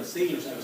the senior center.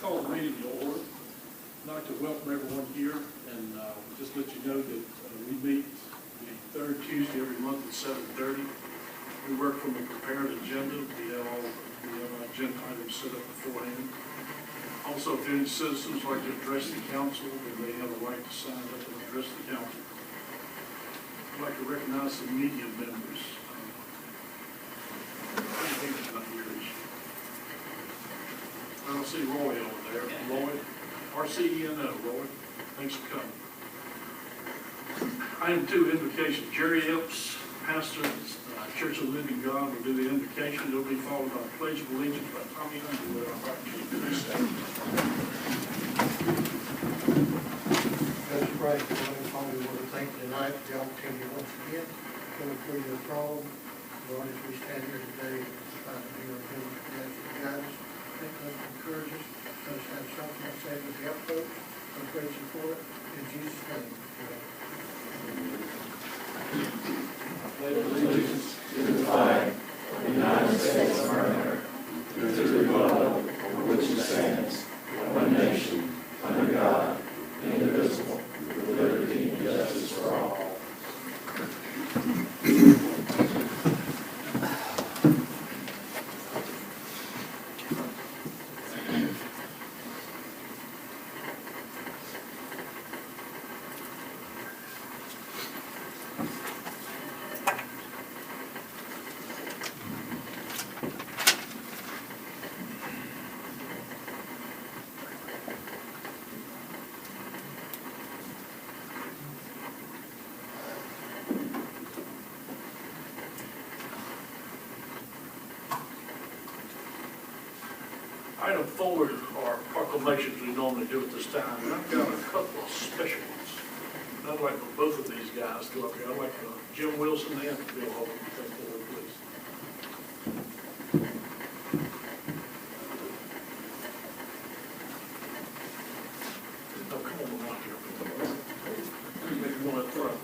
Call the meeting to order. I'd like to welcome everyone here and just let you know that we meet the third Tuesday every month at 7:30. We work from a prepared agenda. We have our agenda items set up beforehand. Also, if any citizens like to address the council, then they have a right to sign up and address the council. I'd like to recognize some media members. I think it's not here. I don't see Roy over there. Roy, RCENO, Roy, thanks for coming. Item 2, invocation. Jerry Epps, pastor of Church of the Living God, will do the invocation. It'll be followed by a pledge of allegiance by Tommy Underwood, our fire chief. Let us pray. Heavenly Father, we want to thank you tonight for the opportunity once again to come before your throne. Lord, as we stand here today, despite the your opinion, we ask you to guide us, think us, encourage us, let us have something to say with the upvote. We praise you for it. In Jesus' name. Pledge allegiance to the flag of the United States of America, and to the republic for which it stands, one nation, under God, indivisible, with liberty and justice for all. Item 4 are proclamations we normally do at this time, and I've got a couple of special ones. And I'd like for both of these guys to go up here. I'd like Jim Wilson and Bill Holcomb to come forward, please. Oh, come on, come on here. Maybe one up front.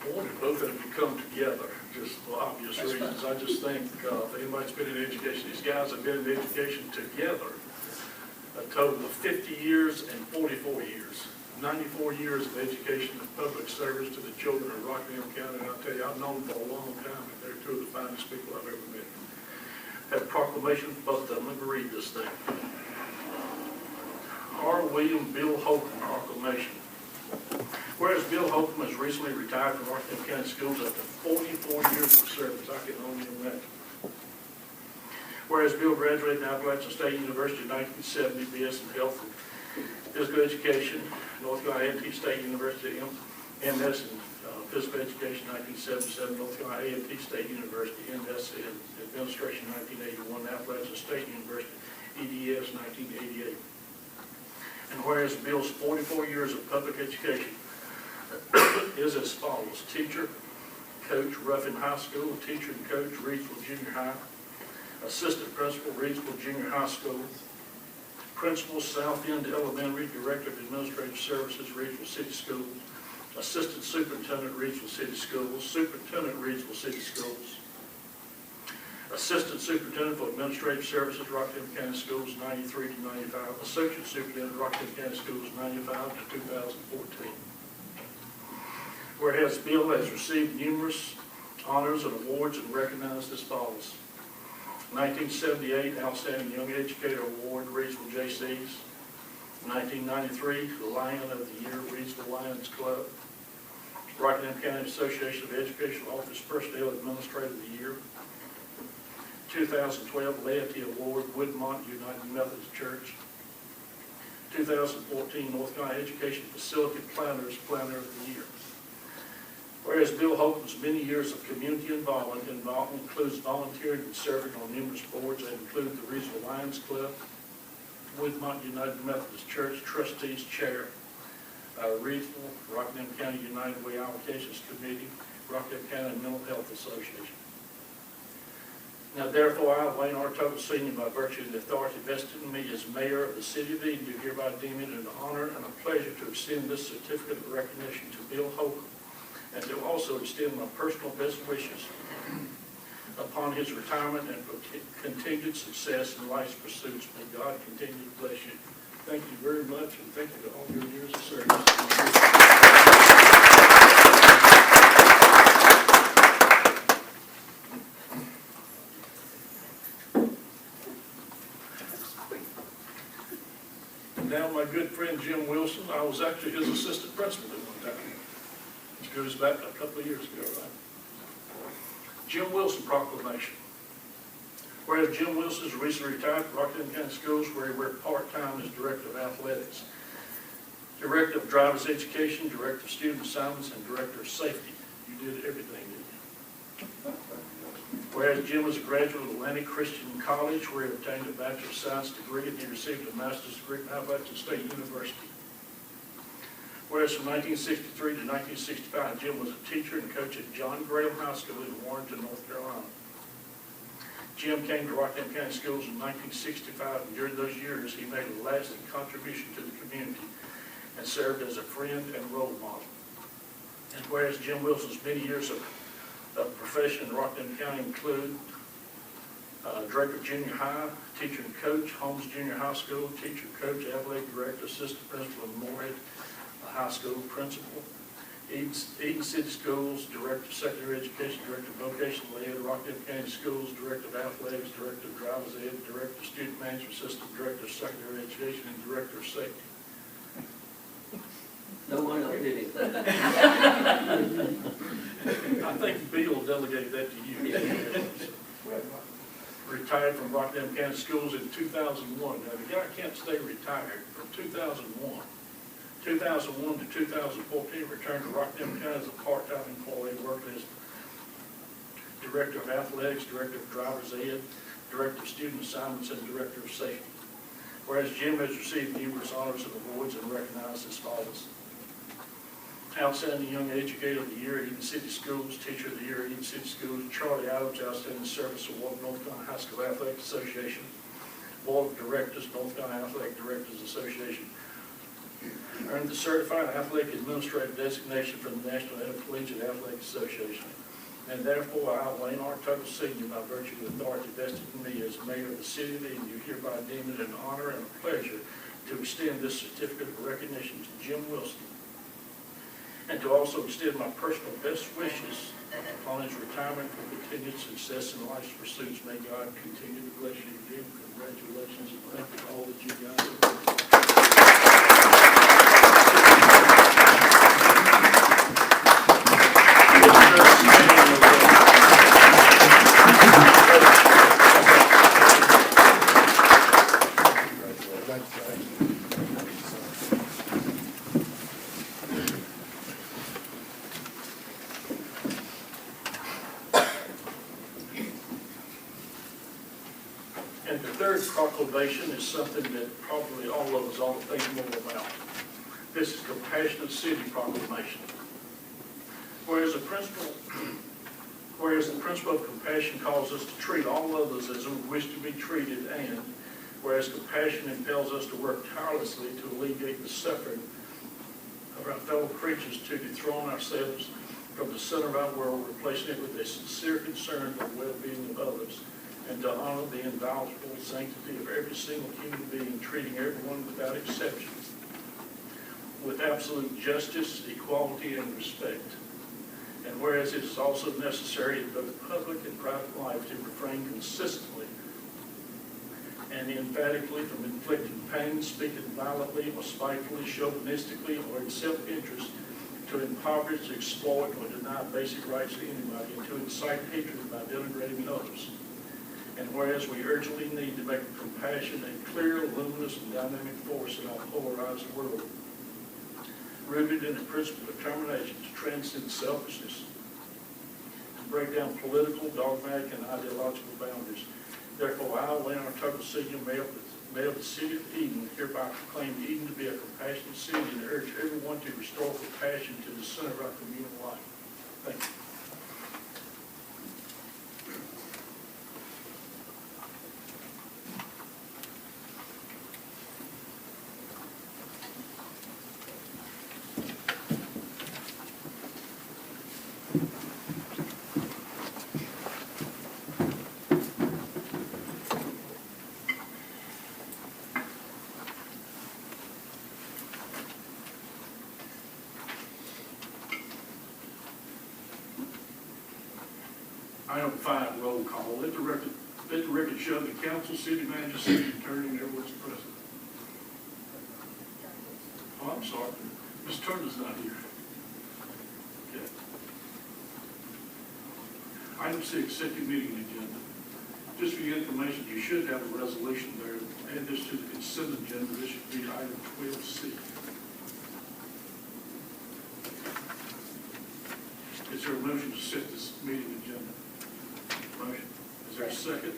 I wanted both of them to come together, just for obvious reasons. I just think if anybody's been in education, these guys have been in education together a total of 50 years and 44 years. 94 years of education and public service to the children of Rockingham County. And I'll tell you, I've known them for a long time, and they're two of the finest people I've ever met. Have proclamations, both of them. Let me read this thing. R. William Bill Holcomb proclamation. Whereas Bill Holcomb has recently retired from Rockingham County Schools after 44 years of service, I can only imagine. Whereas Bill graduated from Appalachian State University in 1970, BS in Health and Physical Education, North Carolina A&T State University, MS in Physical Education 1977, North Carolina A&T State University, MS in Administration 1981, Appalachian State University, EDS 1988. And whereas Bill's 44 years of public education is as follows: teacher, coach, Ruffin High School; teacher and coach, Reidsville Junior High; assistant principal, Reidsville Junior High School; principal, South End Elementary; director of administrative services, Reidsville City Schools; assistant superintendent, Reidsville City Schools; superintendent, Reidsville City Schools; assistant superintendent for administrative services, Rockingham County Schools, 93 to 95; associate superintendent, Rockingham County Schools, 95 to 2014. Whereas Bill has received numerous honors and awards and recognized as follows: 1978 Outstanding Young Educator Award, Reidsville JCs; 1993 Lion of the Year, Reidsville Lions Club; Rockingham County Association of Educational Office Personnel Administrator of the Year; 2012 Laity Award, Woodmont United Methodist Church; 2014 North Carolina Education Facility Planners Planner of the Year. Whereas Bill Holcomb's many years of community involvement includes volunteering and serving on numerous boards that include the Reidsville Lions Club, Woodmont United Methodist Church Trustees Chair, Reidsville, Rockingham County United Way Allocations Committee, Rockingham County Mental Health Association. Now therefore, I, Wayne R. Tuttle Sr., by virtue of the authority vested in me as mayor of the city of Eden, do hereby deem it an honor and a pleasure to extend this certificate of recognition to Bill Holcomb, and to also extend my personal best wishes upon his retirement and for continued success in life's pursuits. May God continue to bless you. Thank you very much, and thank you to all your years of service. Now, my good friend Jim Wilson, I was actually his assistant principal at one time. This goes back a couple of years ago, right? Jim Wilson proclamation. Whereas Jim Wilson is recently retired from Rockingham County Schools, where he worked part-time as Director of Athletics, Director of Driver's Education, Director of Student Assignments, and Director of Safety. You did everything, didn't you? Whereas Jim was a graduate of Atlantic Christian College, where he obtained a Bachelor of Science degree, and he received a Master's degree from Appalachian State University. Whereas from 1963 to 1965, Jim was a teacher and coach at John Graham High School in Warrenton, North Carolina. Jim came to Rockingham County Schools in 1965, and during those years, he made a lasting contribution to the community and served as a friend and role model. And whereas Jim Wilson's many years of profession in Rockingham County include Draper Junior High, teacher and coach, Holmes Junior High School, teacher, coach, athletic director, assistant principal, and Moorhead High School principal, Eden City Schools, director of secondary education, director of vocational ed, Rockingham County Schools, director of athletics, director of driver's ed, director of student management system, director of secondary education, and director of safety. No one else did anything. I think Bill delegated that to you. Retired from Rockingham County Schools in 2001. Now, the guy can't stay retired from 2001. 2001 to 2014, returned to Rockingham County as a part-time employee, worked as Director of Athletics, Director of Driver's Ed, Director of Student Assignments, and Director of Safety. Whereas Jim has received numerous honors and awards and recognized as follows: Outstanding Young Educator of the Year, Eden City Schools; Teacher of the Year, Eden City Schools; Charlie Adams Outstanding Service Award, North Carolina High School Athletic Association; Board of Directors, North Carolina Athletic Directors Association. Earned the Certified Athletic Administrative designation from the National Collegiate Athletic Association. And therefore, I, Wayne R. Tuttle Sr., by virtue of the authority vested in me as mayor of the city of Eden, do hereby deem it an honor and a pleasure to extend this certificate of recognition to Jim Wilson, and to also extend my personal best wishes upon his retirement for continued success in life's pursuits. May God continue to bless you, Jim. Congratulations, and thank you for all that you guys have done. And the third proclamation is something that probably all of us ought to think more about. This is Compassionate City Proclamation. Whereas the principle of compassion calls us to treat all others as we wish to be treated, and whereas compassion impels us to work tirelessly to alleviate the suffering of our fellow creatures, to dethrone ourselves from the center of our world, replacing it with a sincere concern for the well-being of others, and to honor the inviolable sanctity of every single human being, treating everyone without exception with absolute justice, equality, and respect. And whereas it is also necessary in both public and private life to refrain consistently and emphatically from inflicting pain, speaking violently or spitefully, chauvinistically, or in self-interest, to impoverish, exploit, or deny basic rights to anybody, and to incite hatred by denigrating others. And whereas we urgently need to make compassion a clear, luminous, and dynamic force in our polarized world, rooted in a principle of determination to transcend selfishness, to break down political, dogmatic, and ideological boundaries. Therefore, I, Wayne R. Tucker, Mayor of the City of Eden, hereby proclaim Eden to be a compassionate city and urge everyone to restore compassion to the center of our communal life. Thank you. Item 5, roll call. Let the record show the council, city manager, city attorney, and everyone's present. Oh, I'm sorry. Ms. Turner's not here. Okay. Item 6, second meeting agenda. Just for your information, you should have a resolution there. Add this to the consent agenda. This should be item 12C. Is there a motion to set this meeting agenda? Motion. Is there a second?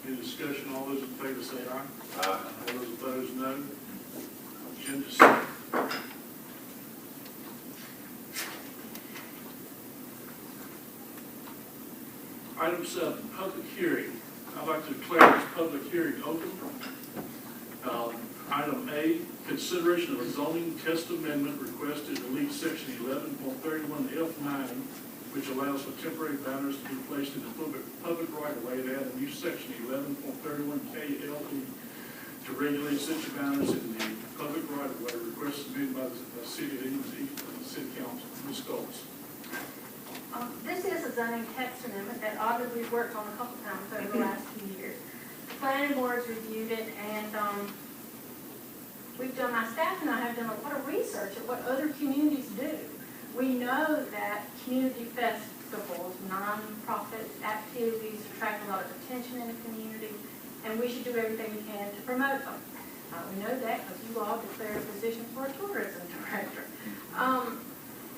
Any discussion? All those in favor say aye. Aye. All those opposed, no. Agenda set. Item 7, public hearing. I'd like to declare this public hearing open. Item A, consideration of a zoning text amendment requested to delete section 11.31F9, which allows for temporary banners to be placed in the public right-of-way, to add a new section 11.31KLE to regulate such banners in the public right-of-way. Request submitted by the City of Eden City Council. Ms. Schultz. This is a zoning text amendment that oddly we've worked on a couple times over the last few years. The planning board's reviewed it, and my staff and I have done a lot of research at what other communities do. We know that community festivals, non-profit activities attract a lot of attention in the community, and we should do everything we can to promote them. We know that because you all declared a position for a tourism director.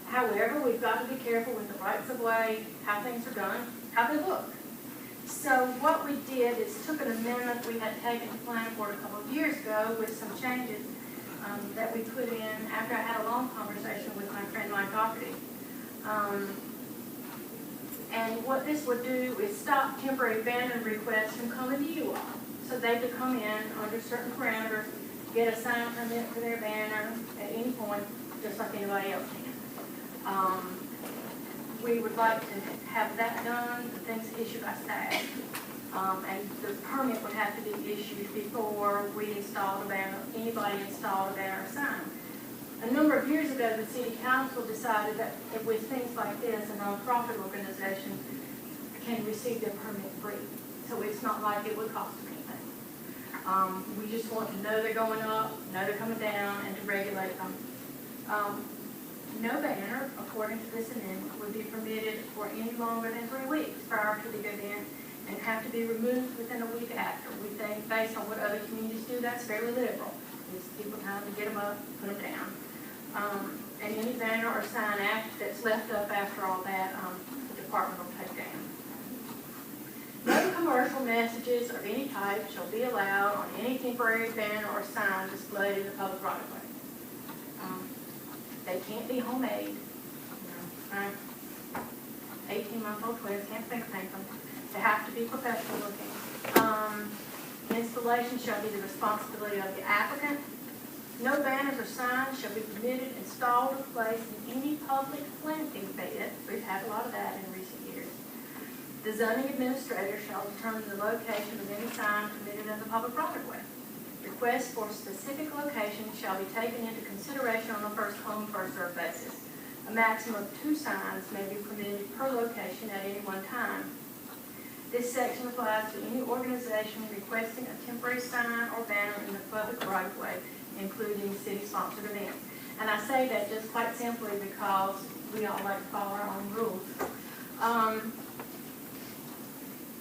However, we've got to be careful with the rights of way, how things are done, how they look. So what we did is took an amendment we had taken to planning board a couple of years ago with some changes that we put in after I had a long conversation with my friend Mike Doherty. And what this would do is stop temporary banner requests from coming to you all. So they could come in under certain parameters, get a sign permit for their banner at any point, just like anybody else can. We would like to have that done, the things issued by staff, and the permit would have to be issued before we installed a banner, anybody installed a banner or sign. A number of years ago, the city council decided that with things like this, a nonprofit organization can receive their permit free. So it's not like it would cost them anything. We just want to know they're going up, know they're coming down, and to regulate them. No banner, according to this amendment, would be permitted for any longer than 3 weeks prior to the event and have to be removed within a week after. We think, based on what other communities do, that's fairly liberal. Gives people time to get them up, put them down. And any banner or sign that's left up after all that, the department will take down. No commercial messages of any type shall be allowed on any temporary banner or sign displayed in the public right of way. They can't be homemade. 18-month-old twins can't finger paint them. They have to be professional looking. Installation shall be the responsibility of the applicant. No banners or signs shall be permitted, installed, or placed in any public planting bed. We've had a lot of that in recent years. The zoning administrator shall determine the location of any sign permitted in the public right of way. Requests for specific locations shall be taken into consideration on a first come, first served basis. A maximum of 2 signs may be permitted per location at any one time. This section applies to any organization requesting a temporary sign or banner in the public right of way, including city-sponsored events. And I say that just quite simply because we all like to follow our own rules.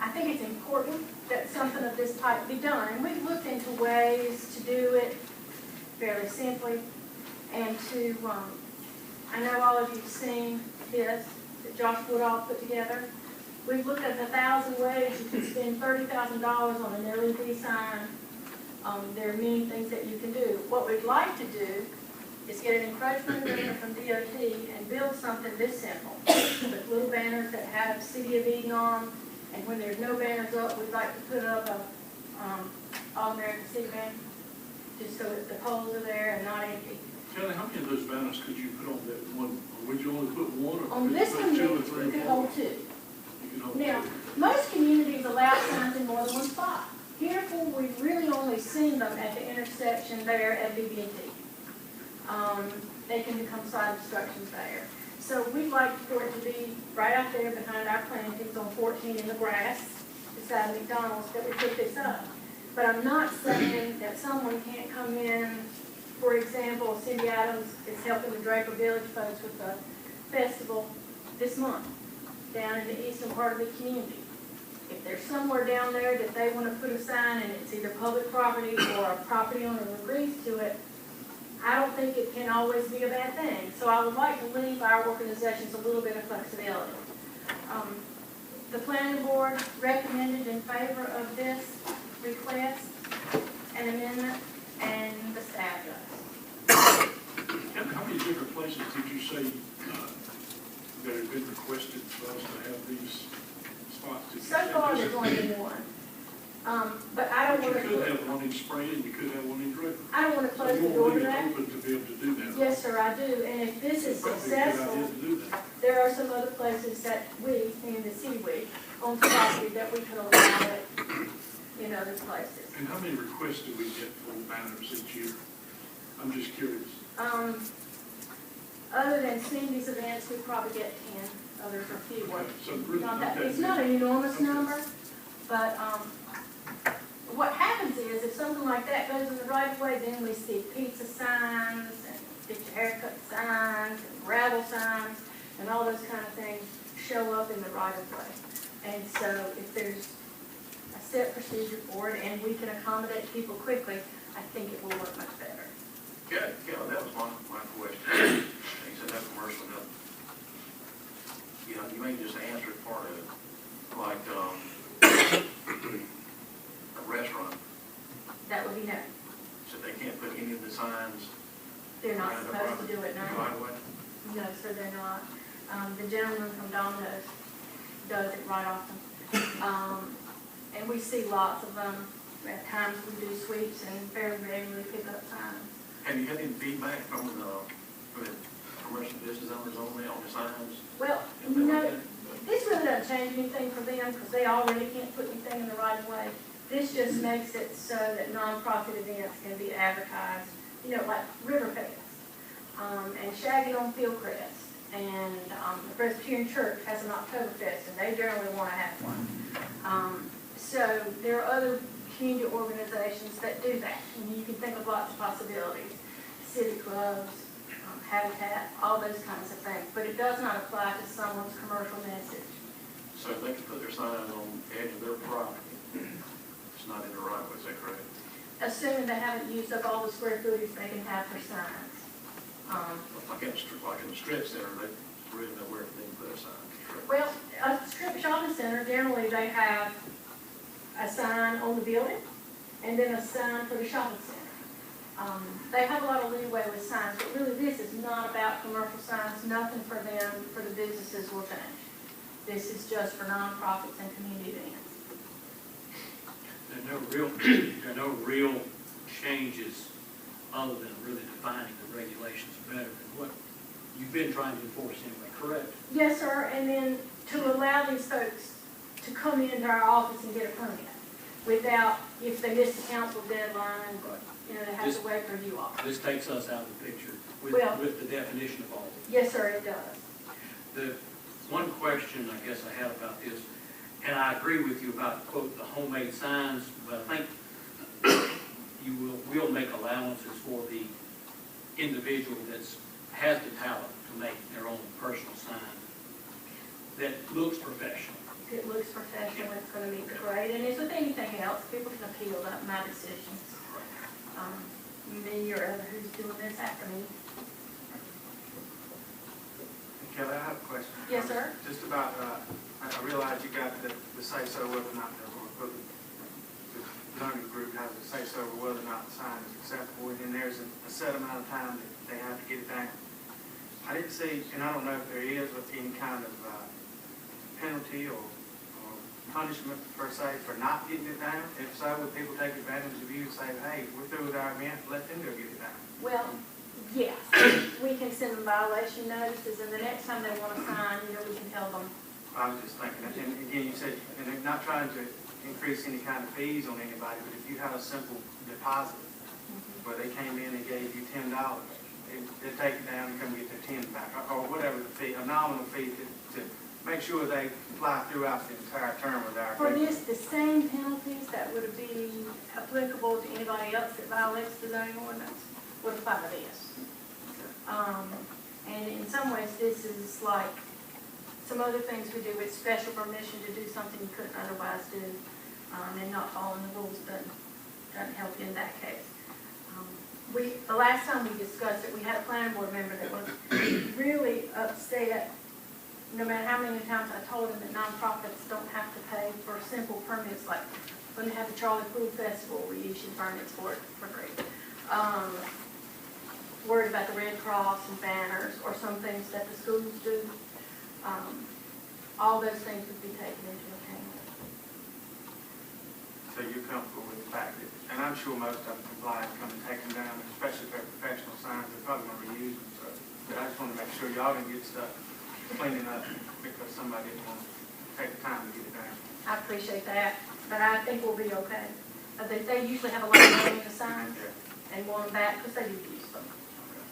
I think it's important that something of this type be done, and we've looked into ways to do it fairly simply, and to, I know all of you have seen this that Josh Woodall put together. We've looked at 1,000 ways you can spend $30,000 on an LED sign. There are many things that you can do. What we'd like to do is get an encroachment agreement from DOT and build something this simple, with little banners that have City of Eden on them. And when there's no banners up, we'd like to put up a All-American City banner, just so that the poles are there and not empty. Kelly, how many of those banners could you put on that one? Would you only put one, or On could this you one, put 2 or you 3 could or 4? hold 2. You could hold Now, 2. most communities allow signs in more than one spot. Heretofore, we've really only seen them at the intersection there at BB&T. They can become side obstructions there. So we'd like for it to be right out there behind our plantings on 14 in the grass, beside McDonald's, that we put this up. But I'm not saying that someone can't come in. For example, Cindy Adams is helping the Draper Village folks with the festival this month down in the eastern part of the community. If there's somewhere down there that they want to put a sign and it's either public property or a property owner agrees to it, I don't think it can always be a bad thing. So I would like to leave our organizations a little bit of flexibility. The planning board recommended in favor of this request an amendment, and the staff does. Kelly, how many different places did you say that have been requested for us to have these spots? So far, there's only been one. But I don't You want could to, have one in Spray and you could have one in Draper. I don't want to So close the you door want to to leave that. it open to be able to do that. Yes, sir, I do. And if this is Probably a good idea successful, to do that. there are some other places that we, in the city, on property that we could allow it in other places. And how many requests do we get for banners each year? I'm just curious. Other than Cindy's events, we probably get 10. Others are fewer. So really Not not that, that it's not an enormous Okay. number, but, what happens is, if something like that goes in the right of way, then we see pizza signs, and get your haircut signs, and gravel signs, and all those kind of things show up in the right of way. And so, if there's a set procedure for it, and we can accommodate people quickly, I think it will work much better. Yeah, that was my question. He said that commercial, you know, you may just answer it part of it, like, a restaurant, That would be no. so they can't put any of the signs They're not around the supposed to do it now. right away? No, sir, they're not. The gentleman from Domino's does it right often. And we see lots of them. At times we do sweeps and fairly regularly pick up signs. Have you had any feedback from the commercial business owners on the signs? Well, And things like no, that? this really doesn't change anything for them because they already can't put anything in the right of way. This just makes it so that nonprofit events can be advertised, you know, like Riverfest, and Shaggy on Fieldcrest, and the Presbyterian Church has an Oktoberfest, and they generally want to have one. So there are other community organizations that do that, and you can think of lots of possibilities. City clubs, Habitat, all those kinds of things, but it does not apply to someone's commercial message. So they can put their signs on the edge of their property. It's not in the right of way, is that correct? Assuming they haven't used up all the square footage they can have for signs. Like in the strip center, they really know where they can put a sign. Correct? Well, a strip shopping center, generally they have a sign on the building, and then a sign for the shopping center. They have a lot of leeway with signs, but really this is not about commercial signs, nothing for them, for the businesses will change. This is just for nonprofits and community events. There are no real changes other than really defining the regulations better than what you've been trying to enforce anyway, correct? Yes, sir, and then to allow these folks to come into our office and get a permit without, if they miss the council deadline, you know, they have to wait for you all. This takes us out of the picture Well- with the definition of all. Yes, sir, it does. The one question I guess I have about this, and I agree with you about, quote, the homemade signs, but I think you will make allowances for the individual has the talent to make their own personal sign that looks professional. If it looks professional, it's gonna meet the grade, and as with anything else, people can appeal to my decisions. Me or other who's doing this after me. Kelly, I have a question. Yes, sir. Just about, I realize you got the say-so whether or not they're going to put, the zoning group has a say-so over whether or not the sign is acceptable, and then there's a set amount of time that they have to get it down. I didn't see, and I don't know if there is, any kind of penalty or punishment per se for not getting it down. If so, would people take advantage of you and say, hey, we're through with our event, let them go get it down? Well, yes, we can send them violation notices, and the next time they want to sign, you know, we can tell them. I was just thinking, and again, you said, and they're not trying to increase any kind of fees on anybody, but if you had a simple deposit where they came in and gave you $10, they'd take it down and come get their 10 back, or whatever the fee, a nominal fee to make sure they fly throughout the entire term of our For agreement. this, the same penalties that would be applicable to anybody else that violates the zoning ordinance would apply to this. And in some ways, this is like some other things we do with special permission to do something you couldn't otherwise do, and not following the rules doesn't help you in that case. The last time we discussed it, we had a planning board member that was really upset, no matter how many times I told him that nonprofits don't have to pay for simple permits, like when they have the Charlie Food Festival, we issued permits for it for free. Worried about the Red Cross and banners, or some things that the schools do. All those things would be taken into account. So you're comfortable with the fact that, and I'm sure most of them comply and come and take them down, especially if they're professional signs, they're probably going to reuse them. So, but I just want to make sure y'all didn't get stuff cleaning up because somebody didn't want to take the time to get it down. I appreciate that, but I think we'll be okay. They usually have a lot of money in the signs and want them back because they do use them.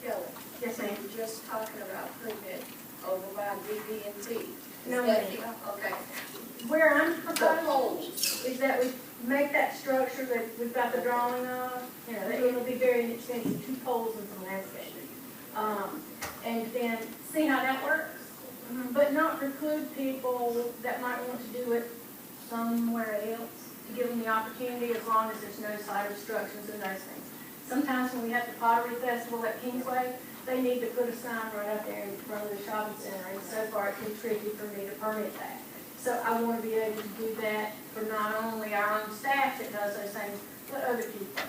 Kelly, Yes, ma'am. you're just talking about permit over by DD&T. No, Is that- ma'am. Okay. Where I'm The proposing poles, is that we make that structure that we've got the drawing of, you know, it'll be very inexpensive, 2 poles and some landscaping. And then see how that works, but not preclude people that might want to do it somewhere else, to give them the opportunity as long as there's no side obstructions and those things. Sometimes when we have the Pottery Festival at Kingsway, they need to put a sign right out there in front of the shopping center, and so far it's been tricky for me to permit that. So I want to be able to do that for not only our own staff that does those things, but other people,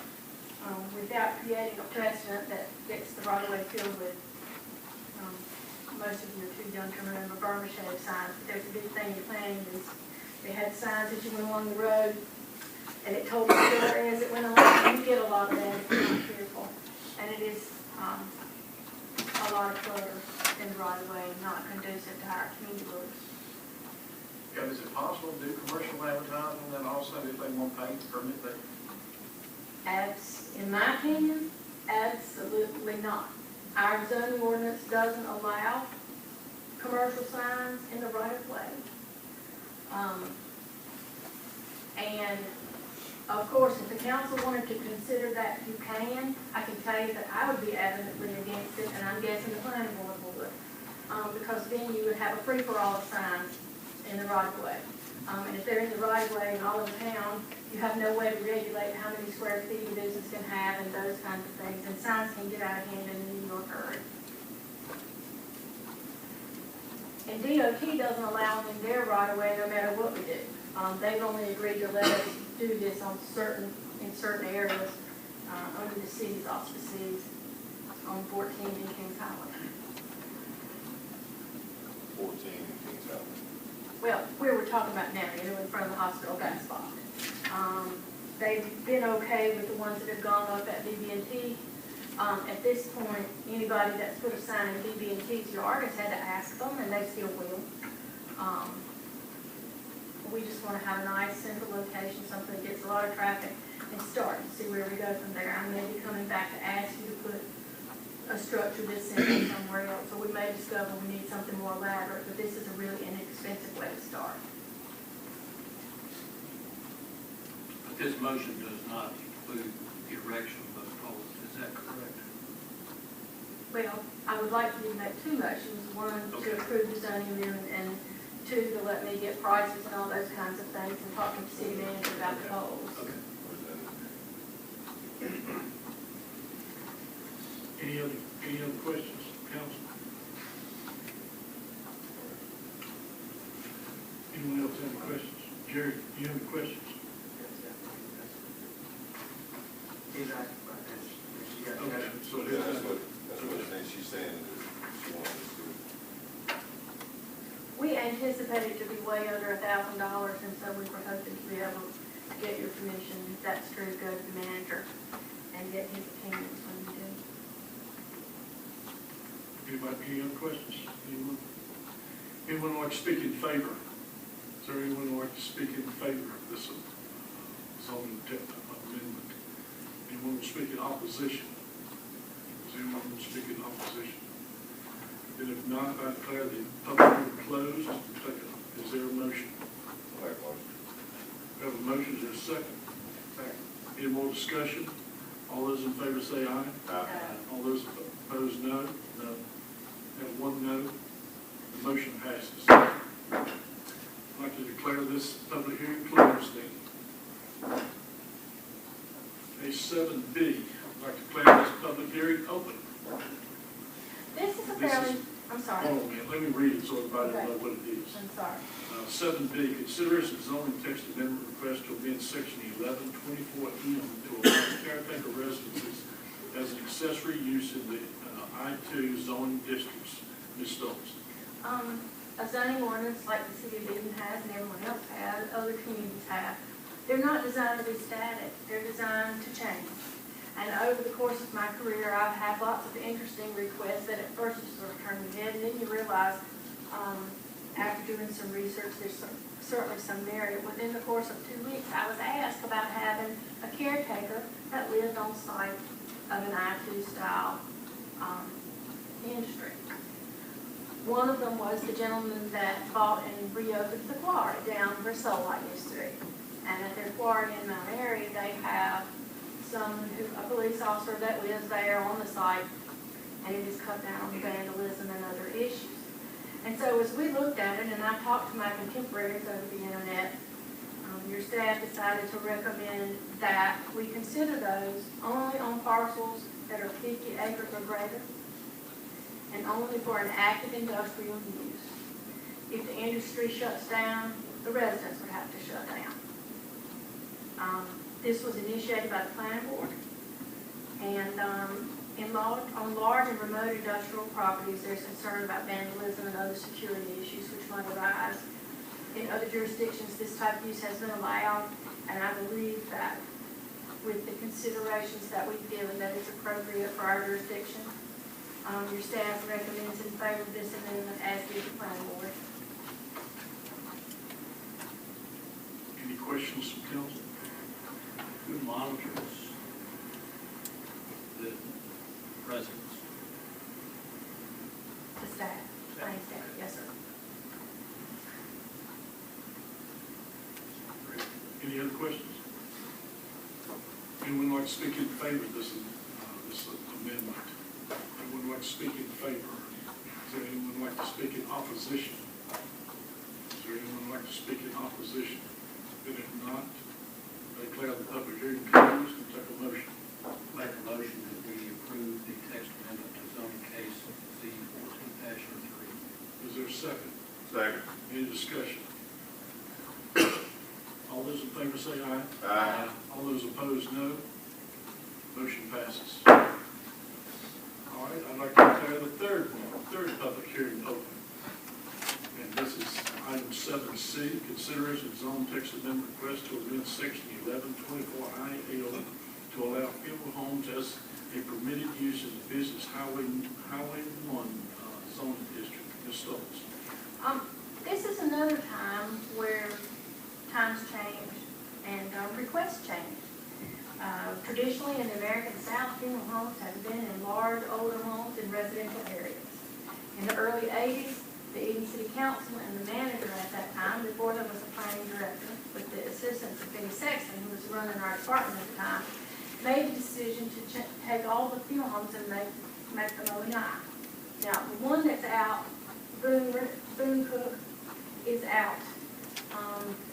without creating a precedent that gets the right of way filled with, most of you are too young to remember Burma Shade signs, but there's a big thing in planning, they had signs that you went along the road, and it told the story as it went along. You get a lot of that if you're not careful, and it is a lot of clutter in the right of way, not conducive to our community rules. Yeah, is it possible to do commercial advertising and then also if they want to pay the permit fee? In my opinion, absolutely not. Our zoning ordinance doesn't allow commercial signs in the right of way. And of course, if the council wanted to consider that, you can. I can tell you that I would be adamantly against it, and I'm guessing the planning board would. Because then you would have a free-for-all of signs in the right of way. And if they're in the right of way and all over town, you have no way to regulate how many square feet a business can have and those kinds of things. And signs can get out of hand in the New York hurry. And DOT doesn't allow them in their right of way no matter what we do. They've only agreed to let us do this on in certain areas, under the city's auspices on 14 in Kings Highway. 14 in Kings Highway. Well, where we're talking about now, you know, in front of the hospital, that spot. They've been okay with the ones that have gone up at BB&T. At this point, anybody that's put a sign in BB&T's yard has had to ask them, and they still will. We just want to have a nice central location, something that gets a lot of traffic, and start and see where we go from there. I may be coming back to ask you to put a structure this simple somewhere else, or we may discover we need something more elaborate, but this is a really inexpensive way to start. But this motion does not include the erection of those poles, is that correct? Well, I would like you to make two motions, one Okay. to approve the zoning amendment, and two to let me get prices and all those kinds of things, and talk to the city manager about the poles. Okay. Any other questions, council? Anyone else have any questions? Jerry, do you have any questions? He's asking about this. You got Okay, that. so Yeah, that's what I think she's saying, that she wants us to. We anticipate it to be way under $1,000, and so we were hoping to be able to get your permission, if that's true, go to the manager and get his opinions when you do. Anybody, any other questions? Anyone like to speak in favor? Is there anyone who like to speak in favor of this zoning amendment? Anyone will speak in opposition? Is anyone who will speak in opposition? And if not, I declare the public hearing closed. Is there a motion? Like motion. We have a motion, is there a second? Second. Any more discussion? All those in favor say aye. All those opposed, no. No. We have one no. The motion passes. I'd like to declare this public hearing closed then. Page 7B, I'd like to declare this public hearing open. This is a This fairly, is- I'm sorry, Hold on a minute, let me read it so everybody Okay. will know what it is. I'm sorry. 7B, consideration of zoning text amendment request to amend section 1124E to allow caretaker residences as an accessory use in the I-2 zoning districts. Ms. Stokes. A zoning ordinance like the city of Eden has and everyone else has, other communities have, they're not designed to be static, they're designed to change. And over the course of my career, I've had lots of interesting requests that at first just sort of turn your head, and then you realize, after doing some research, there's certainly some merit. Within the course of 2 weeks, I was asked about having a caretaker that lived on site of an I-2 style industry. One of them was the gentleman that bought and reopened the quarry down where Solite used to be. And at their quarry in Mount Airy, they have a police officer that lives there on the site, and it is cut down on vandalism and other issues. And so as we looked at it, and I talked to my contemporaries over the internet, your staff decided to recommend that we consider those only on parcels that are 50 acres or greater, and only for an active industrial use. If the industry shuts down, the residents would have to shut down. This was initiated by the planning board, and on large and remote industrial properties, there's concern about vandalism and other security issues which might arise. In other jurisdictions, this type of use has been allowed, and I believe that with the considerations that we've given, that it's appropriate for our jurisdiction. Your staff recommends in favor of this amendment, as did the planning board. Any questions from council? Who monitors the residents? The staff, planning staff, yes, sir. Any other questions? Anyone like to speak in favor of this amendment? Anyone like to speak in favor? Is there anyone like to speak in opposition? Is there anyone like to speak in opposition? And if not, I declare the public hearing closed and take a motion. Make a motion that we approve the text amendment to zoning case Z 14-03. Is there a second? Second. Any discussion? All those in favor favor say aye. Aye. All those opposed, no. Motion passes. All right, I'd like to declare the third public hearing open. And this is item 7C, consideration of zone text amendment request to amend section 1124I-8 to allow funeral homes as a permitted use in the business Highway 1 zoning district. Ms. Stoltz. This is another time where times change and requests change. Traditionally, in the American South, funeral homes have been in large, older homes in residential areas. In the early 80s, the Eden City Council and the manager at that time, before there was a planning director, with the assistance of Benny Sexton, who was running our department at the time, made the decision to take all the funeral homes and make them O&I. Now, the one that's out, Boone Cook, is out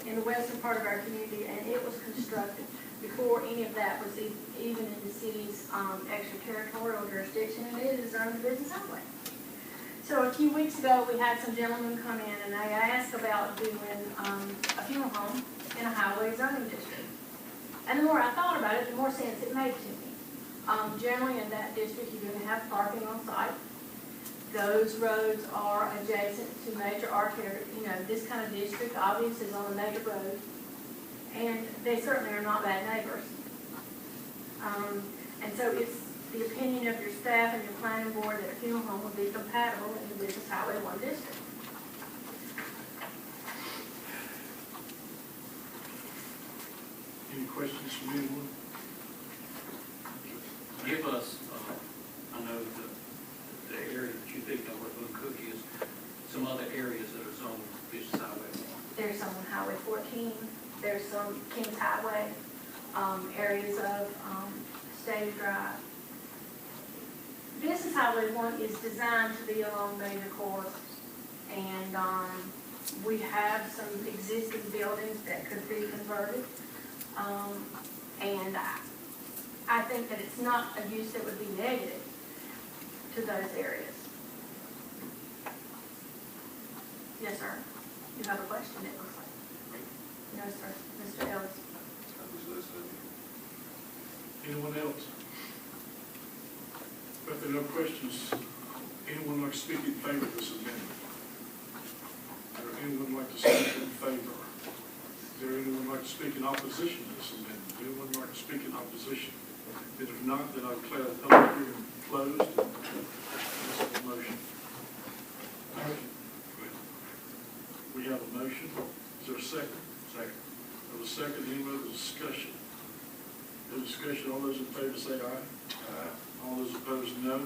in the western part of our community, and it was constructed before any of that was even in the city's extraterritorial jurisdiction, and it is owned business highway. So a few weeks ago, we had some gentlemen come in and they asked about doing a funeral home in a highway zoning district. And the more I thought about it, the more sense it made to me. Generally in that district, you're going to have parking on site. Those roads are adjacent to major arteries. You know, this kind of district obviously is on a major road. And they certainly are not bad neighbors. And so it's the opinion of your staff and your planning board that a funeral home would be compatible in the Business Highway 1 district. Any questions from anyone? Give us, I know the area that you think of where Boone Cook is, some other areas that are zoned business highway. There's some on Highway 14, there's some Kings Highway, areas of State Drive. Business Highway 1 is designed to be along major corridors, and we have some existing buildings that could be converted. And I think that it's not a use that would be negative to those areas. Yes, sir. You have a question, it looks like. No, sir. Mr. Ellis. Anyone else? If there are no questions, anyone like to speak in favor of this amendment? Or anyone like to speak in favor? Is there anyone like to speak in opposition to this amendment? Anyone like to speak in opposition? And if not, then I declare the public hearing closed. This is a motion. We have a motion. Is there a second? Second. Have a second. Any other discussion? No discussion. All those in favor say aye. Aye. All those opposed, no.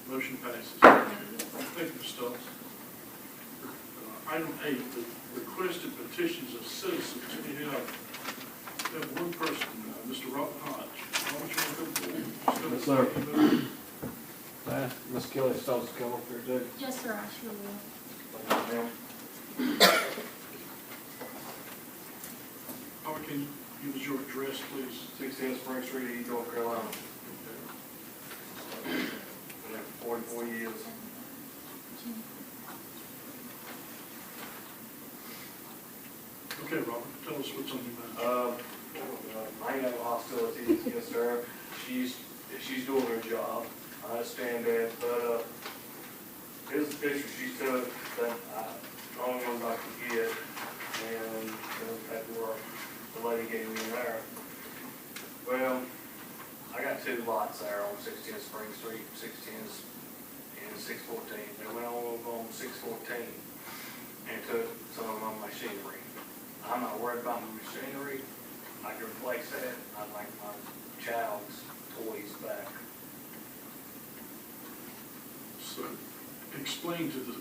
Motion passes. Thank you, Ms. Stokes. Item 8, the requested petitions of citizens. We have one person, Mr. Robert Hodge. Robert, you want to come forward? Yes, sir. Ms. Kelly Stokes come up here too. Yes, sir, I sure will. Robert, can you give us your address, please? 16 Spring Street, East North Carolina. Been there for 44 years. Okay, Robert, tell us what's on your mind. I ain't no hostilities against her. She's doing her job. I understand that, but here's the picture she took that the only ones I could get, and the paperwork the lady gave me there. Well, I got 2 lots there on 610 Spring Street, 610 and 614. They went on 614 and took some of my machinery. I'm not worried about my machinery. I can replace that. I'd like my child's toys back. So, explain to the,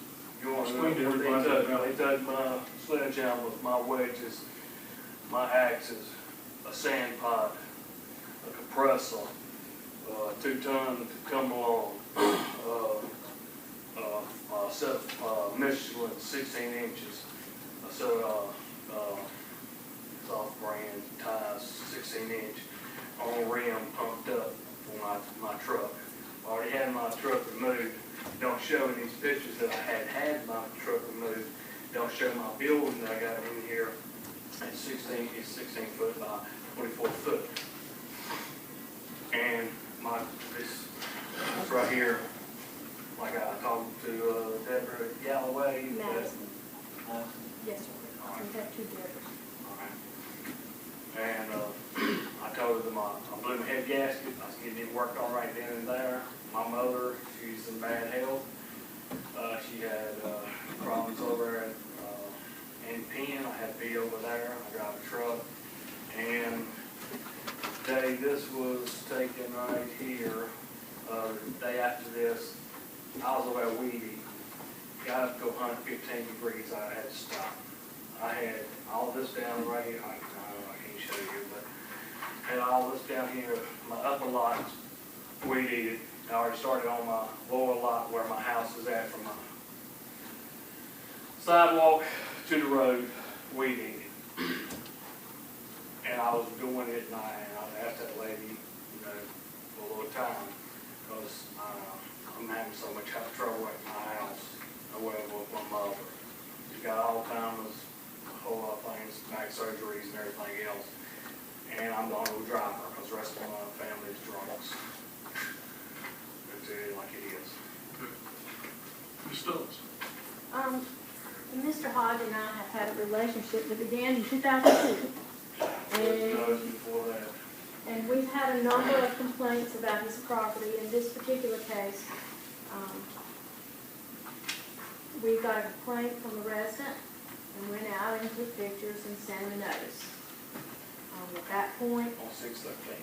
You want to know explain to what everybody they took my sledgehammer, my wedges, my axes, a sand pot, a compressor, 2-ton to come along, a set of Michelin 16 inches, a set of soft brand tires, 16-inch, on rim pumped up for my truck. I already had my truck removed. Don't show in these pictures that I had my truck removed. Don't show my building that I got in here It's 16 foot by 24 foot. And this right here, like I talked to Deborah Galloway. Madison. Huh? Yes, sir. We have 2 debtors. And I told her my blew my head gasket. I was getting it worked on right then and there. My mother, she's in bad health. She had problems over at in Penn. I had to be over there. I drive a truck. And today, this was taken right here. The day after this, I was over at Weedy. Got up to 115 degrees. I had to stop. I had all this down right here. I can't show you, but had all this down here. My upper lot's weed-eated. I already started on my lower lot where my house is at, from my sidewalk to the road, weed-eated. And I was doing it, and I asked that lady, for a little time, because I'm having so much trouble at my house, with my mother. She's got Alzheimer's, a whole lot of things, back surgeries and everything else. And I'm the only driver, because the rest of my family is drunks. It's like it is. Ms. Stokes? Mr. Hodge and I have had a relationship that began in 2002. Knows before that. And we've had a number of complaints about his property. In this particular case, we got a complaint from a resident and went out and took pictures and sent him a notice. At that point, On 6/13.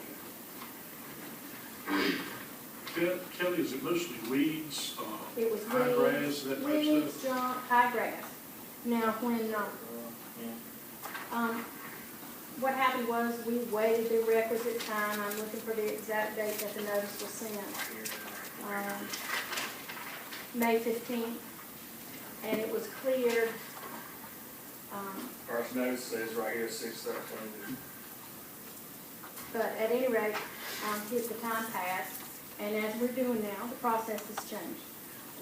Kelly, is it mostly weeds, it was high grass, that type of weeds, stuff? junk, high grass. Now, when, what happened was we waited the requisite time. I'm looking for the exact date that the notice was sent. May 15th, and it was cleared. First notice says right here, 6/13. But at any rate, the time passed, and as we're doing now, the process has changed.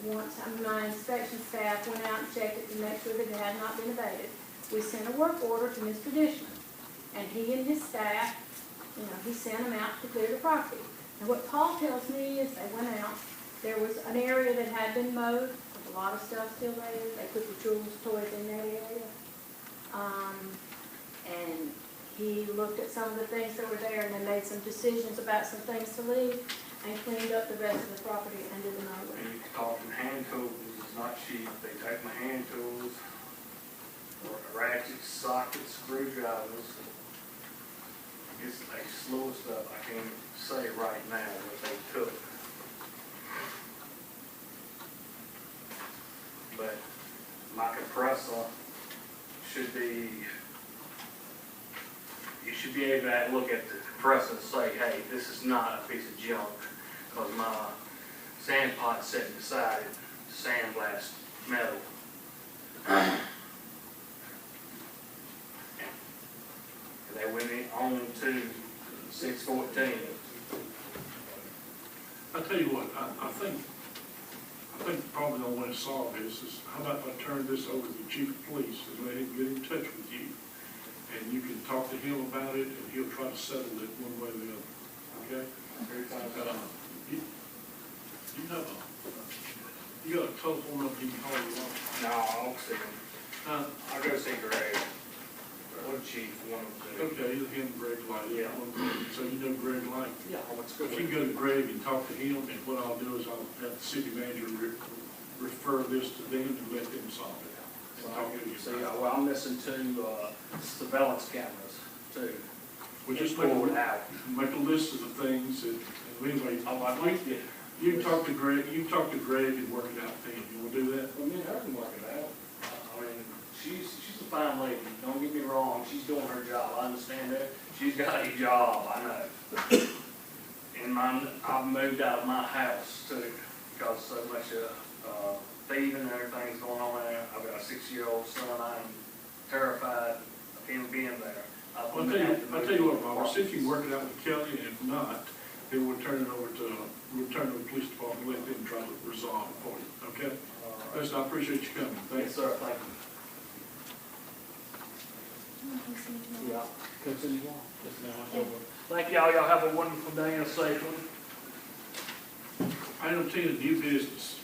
Once my inspection staff went out and checked it to make sure that it had not been abated, we sent a work order to Mr. Dishman. And he and his staff, he sent them out to clear the property. And what Paul tells me is they went out, there was an area that had been mowed, with a lot of stuff still there. They put the tools, toys in that area. And he looked at some of the things that were there, and they made some decisions about some things to leave, and cleaned up the rest of the property and did the mowing. And you talking hand tools, it's not cheap. They take my hand tools, or ratchets, sockets, screwdrivers. It's like slow stuff. I can't say right now what they took. But my compressor should be, you should be able to look at the compressor and say, hey, this is not a piece of junk, because my sand pot's sitting beside it, sandblast metal. And they went on to 6/14. I tell you what, I think probably the only way to solve this is, how about if I turn this over to the chief of police and let him get in touch with you? And you can talk to him about it, and he'll try to settle it one way or the other, okay? You got a telephone number you can call you on? No, I don't see him. I'll go see Greg. Or chief, one of the two. Okay, either him, Greg Light. Yeah. So you know Greg Light? Yeah, let's go. If you can go to Greg and talk to him, and what I'll do is I'll have the city manager refer this to them and let them solve it. And talk to you See, about it. well, I'm missing 2 surveillance cameras, too. We just Forward out. make a list of the things, and anyway, Oh, I'd like to. you can talk to Greg and work it out then. You wanna do that? Well, me and her can work it out. I mean, she's a fine lady, don't get me wrong, she's doing her job, I understand that. She's got a job, I know. And I've moved out of my house too, because so much thieving and everything's going on there. I've got a 6-year-old son, I'm terrified of him being there. I'll tell you what, Robert, see if you can work it out with Kelly, and if not, then we'll turn it over to the police department, let them try to resolve it for you, okay? Listen, I appreciate you coming, Yes, thanks. sir, thank you. Yeah. Continue on. Yes, ma'am, I will. Thank y'all, y'all have a wonderful day and a safe one. Item 10, new business.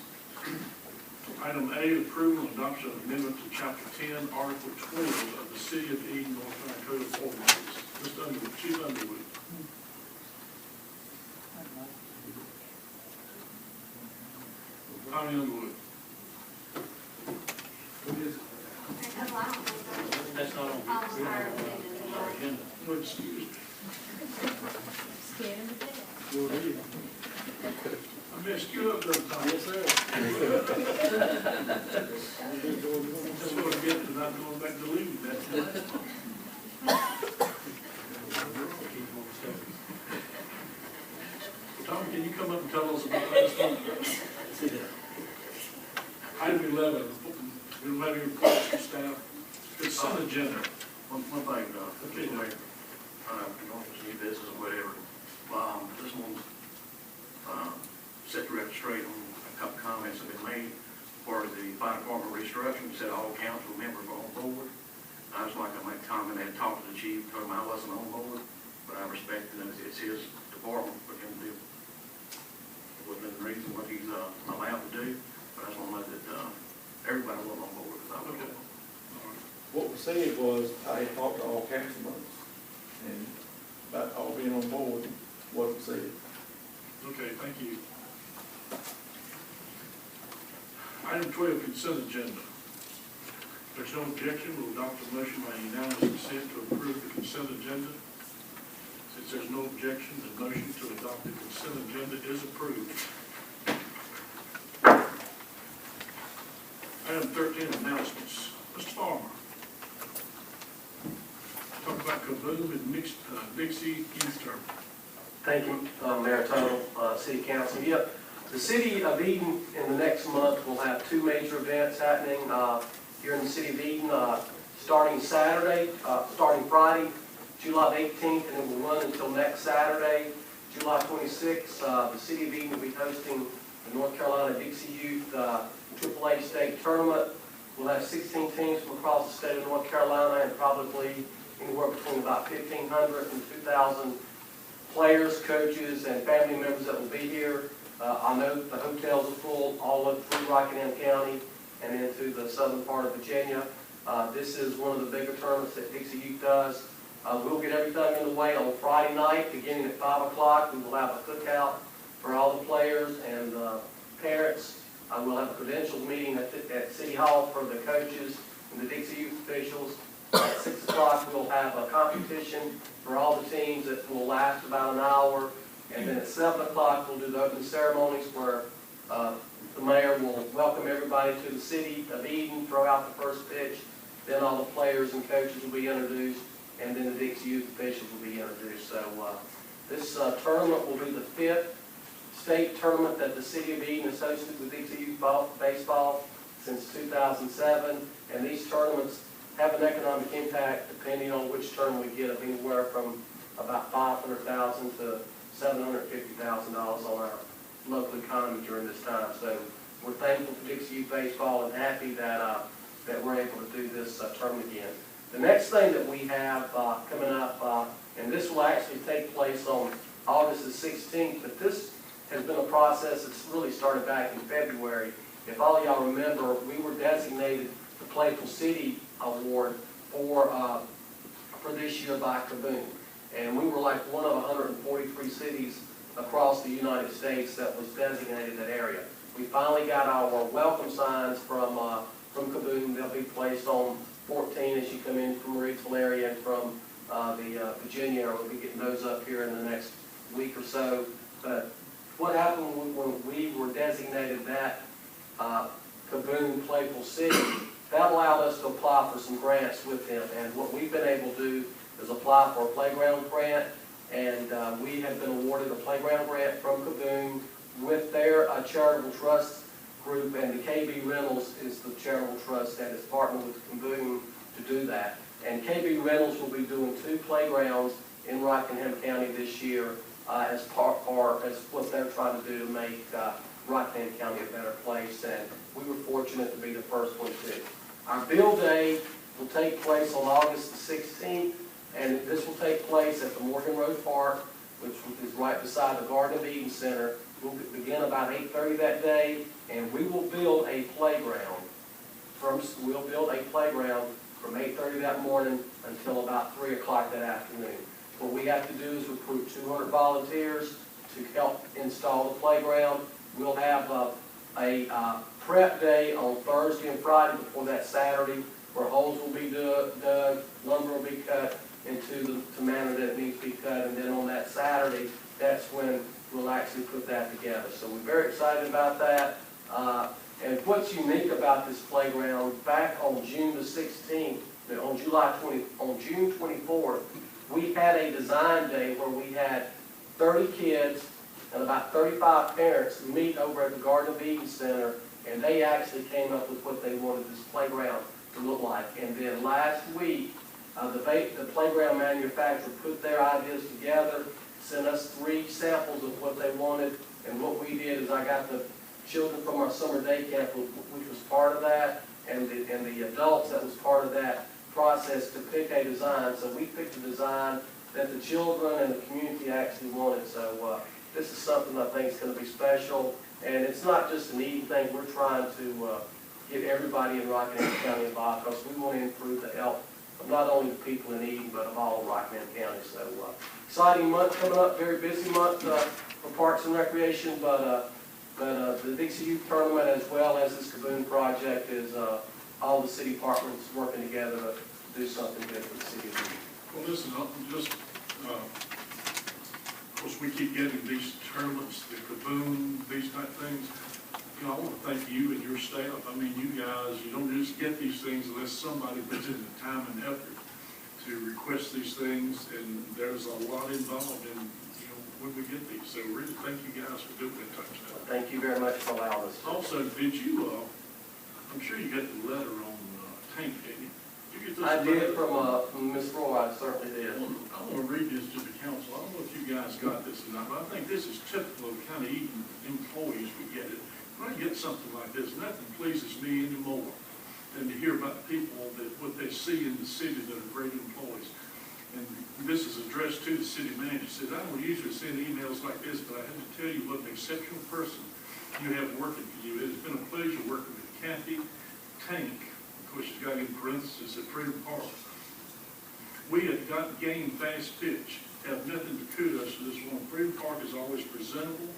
Item A, approval and adoption of amendment to Chapter 10, Article 12 of the City of Eden, North Carolina Code of Ordinances. Mr. Underwood, Chief Underwood. Tommy Underwood. What is it? That's not on. Our agenda. No, excuse me. Scared him to death. Go ahead. I messed you up, though, Tommy. Yes, sir. That's what I get for not going back to leave that last month. Tommy, can you come up and tell us about this one? Item 11, we don't have any reports from staff. Consent agenda. One thing, Okay, Mayor, you don't see this or whatever, just want to set the record straight on a couple comments that have been made for the fire department restructuring. Said all council members were on board. I just like to make a comment, I had talked to the chief, told him I wasn't on board, but I respect him, it's his department for him to do within reason what he's allowed to do, but I just want to know that everybody was on board, because I was on board. What was said was, I had talked to all council members, and about all being on board wasn't said. Okay, thank you. Item 12, consent agenda. If there's no objection, we'll adopt a motion by unanimous consent to approve the consent agenda. Since there's no objection, the motion to adopt the consent agenda is approved. Item 13, announcements. Mr. Farmer. Talk about Kaboom and Dixie Youth Tournament. Thank you, Mayor Tuttle, City Council. Yep, the City of Eden in the next month will have two major events happening here in the City of Eden, starting Friday, July 18th, and it will run until next Saturday, July 26th. The City of Eden will be hosting the North Carolina Dixie Youth AAA State Tournament. We'll have 16 teams from across the state of North Carolina and probably anywhere between about 1,500 and 2,000 players, coaches, and family members that will be here. I know the hotels are full all up through Rockingham County and into the southern part of Virginia. This is one of the bigger tournaments that Dixie Youth does. We'll get everything in the way on Friday night, beginning at 5 o'clock. We will have a cookout for all the players and parents. We'll have a credentials meeting at City Hall for the coaches and the Dixie Youth officials. At 6 o'clock, we'll have a competition for all the teams that will last about an hour. And then at 7 o'clock, we'll do the opening ceremonies where the mayor will welcome everybody to the City of Eden, throw out the first pitch. Then all the players and coaches will be introduced, and then the Dixie Youth officials will be introduced. So this tournament will be the 5th state tournament that the City of Eden has hosted with Dixie Youth baseball since 2007. And these tournaments have an economic impact, depending on which term we get, of anywhere from about $500,000 to $750,000 on our local economy during this time. So we're thankful for Dixie Youth Baseball and happy that that we're able to do this tournament again. The next thing that we have coming up, and this will actually take place on August the 16th, but this has been a process that's really started back in February. If all y'all remember, we were designated the Playful City Award for this year by Kaboom. And we were like one of 143 cities across the United States that was designated that area. We finally got our welcome signs from Kaboom. They'll be placed on 14 as you come in from the Reidsville area and from the Virginia area. We'll be getting those up here in the next week or so. But what happened when we were designated that Kaboom Playful City, that allowed us to apply for some grants with them. And what we've been able to do is apply for a playground grant, and we have been awarded a playground grant from Kaboom with their charitable trust group, and the KB Reynolds is the charitable trust that is partnered with Kaboom to do that. And KB Reynolds will be doing 2 playgrounds in Rockingham County this year as what they're trying to do to make Rockingham County a better place, and we were fortunate to be the first one too. Our bill day will take place on August the 16th, and this will take place at the Morgan Road Park, which is right beside the Garden of Eden Center. We'll begin about 8:30 that day, and we will build a playground. We'll build a playground from 8:30 that morning until about 3 o'clock that afternoon. What we have to do is recruit 200 volunteers to help install the playground. We'll have a prep day on Thursday and Friday before that Saturday, where holes will be dug, lumber will be cut into the manner that it needs to be cut, and then on that Saturday, that's when we'll actually put that together. So we're very excited about that. And what's unique about this playground, back on June the 16th, on June 24th, we had a design day where we had 30 kids and about 35 parents meet over at the Garden of Eden Center, and they actually came up with what they wanted this playground to look like. And then last week, the playground manufacturer put their ideas together, sent us 3 samples of what they wanted, and what we did is I got the children from our summer day camp, which was part of that, and the adults that was part of that process to pick a design. So we picked a design that the children and the community actually wanted. So this is something I think is going to be special, and it's not just an Eden thing. We're trying to get everybody in Rockingham County involved, because we want to improve the health of not only the people in Eden, but of all of Rockingham County. So exciting month coming up, very busy month for Parks and Recreation, but the Dixie Youth Tournament, as well as this Kaboom project, is all the city departments working together to do something good for the city of Eden. Well, listen, of course, we keep getting these tournaments, the Kaboom, these type things. You know, I want to thank you and your staff. I mean, you guys, you don't just get these things unless somebody puts in the time and effort to request these things, and there's a lot involved in, you know, when we get these. So really, thank you guys for doing that type of stuff. Thank you very much for allowing us. Also, did you, I'm sure you got the letter on Tank, didn't you? Did you get this I letter? did from Ms. Roy, I certainly did. I want to read this to the council. I don't know if you guys got this or not, but I think this is typical of the kind of Eden employees we get it. When I get something like this, nothing pleases me anymore than to hear about people that what they see in the city that are great employees. And this is addressed to the city manager. Says, I don't usually send emails like this, but I have to tell you what an exceptional person you have working for you. It has been a pleasure working with Kathy Tank. Of course, she's got in parentheses at Freedom Park. We have got game fast pitch. Have nothing to kudos to this one. Freedom Park is always presentable.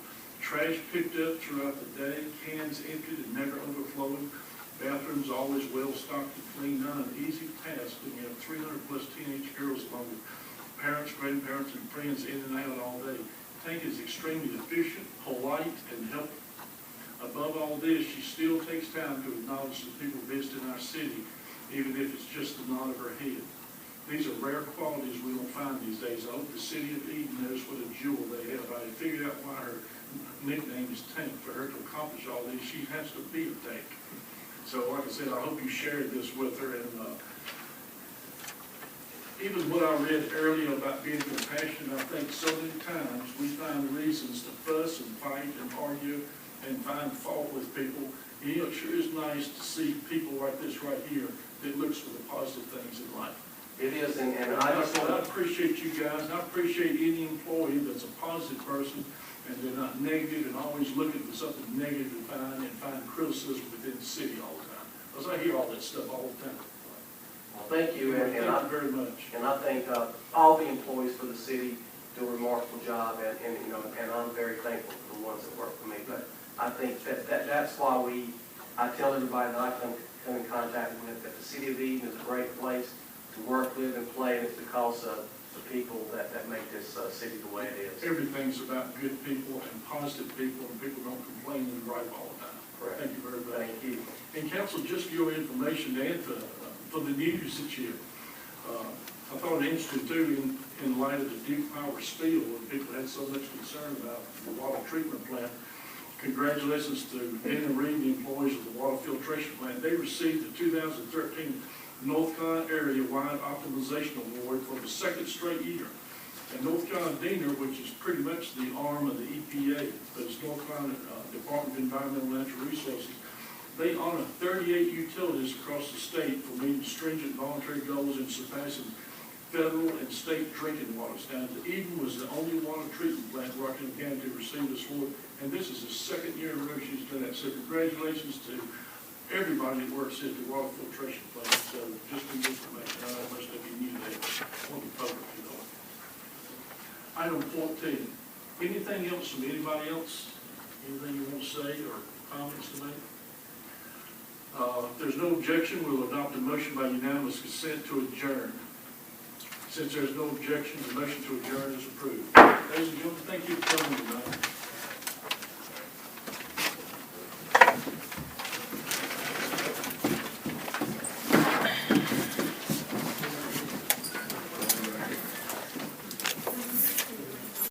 Trash picked up throughout the day. Cans emptied and never overflowing. Bathrooms always well stocked and clean. Not an easy task when you have 300 plus teenage girls along with parents, grandparents, and friends in and out all day. Tank is extremely efficient, polite, and helpful. Above all this, she still takes time to acknowledge the people visiting our city, even if it's just the nod of her head. These are rare qualities we don't find these days. I hope the city of Eden knows what a jewel they have. I figured out why her nickname is Tank. For her to accomplish all this, she has to be a tank. So, like I said, I hope you shared this with her. And even what I read earlier about being compassionate, I think so many times we find reasons to fuss and fight and argue and find fault with people. And, you know, it sure is nice to see people like this right here that looks for the positive things in life. It is, and I appreciate you guys, and I appreciate any employee that's a positive person, and they're not negative and always looking for something negative to find criticism within the city all the time. Because I hear all that stuff all the time. Well, thank you, and Thank you very much. And I think all the employees for the city do a remarkable job, and you know, and I'm very thankful for the ones that work for me. But I think that's why I tell everybody that I come in contact with that the city of Eden is a great place to work, live, and play, and it's because of the people that make this city the way it is. Everything's about good people and positive people, and people don't complain and gripe all the time. Correct. Thank you very much. Thank you. And council, just for your information, Dan, for the news this year, I thought it interesting too, in light of the Duke Power spill, and people had so much concern about the water treatment plant. Congratulations to Dan and Reed, the employees of the water filtration plant. They received the 2013 North Carolina Area-Wide Optimization Award for the second straight year. And North Carolina DENR, which is pretty much the arm of the EPA, but it's North Carolina Department of Environmental and Natural Resources, They honor 38 utilities across the state for meeting stringent voluntary goals and surpassing federal and state drinking water standards. Eden was the only water treatment plant in Rockingham County to receive this award, and this is the second year in a row she's done that. So congratulations to everybody that works at the water filtration plant. So just for your information, I know most of you knew that. I want the public to know it. Item 14. Anything else from anybody else? Anything you want to say or comments to make? If there's no objection, we'll adopt a motion by unanimous consent to adjourn. Since there's no objection, the motion to adjourn is approved. Ladies and gentlemen, thank you for coming tonight.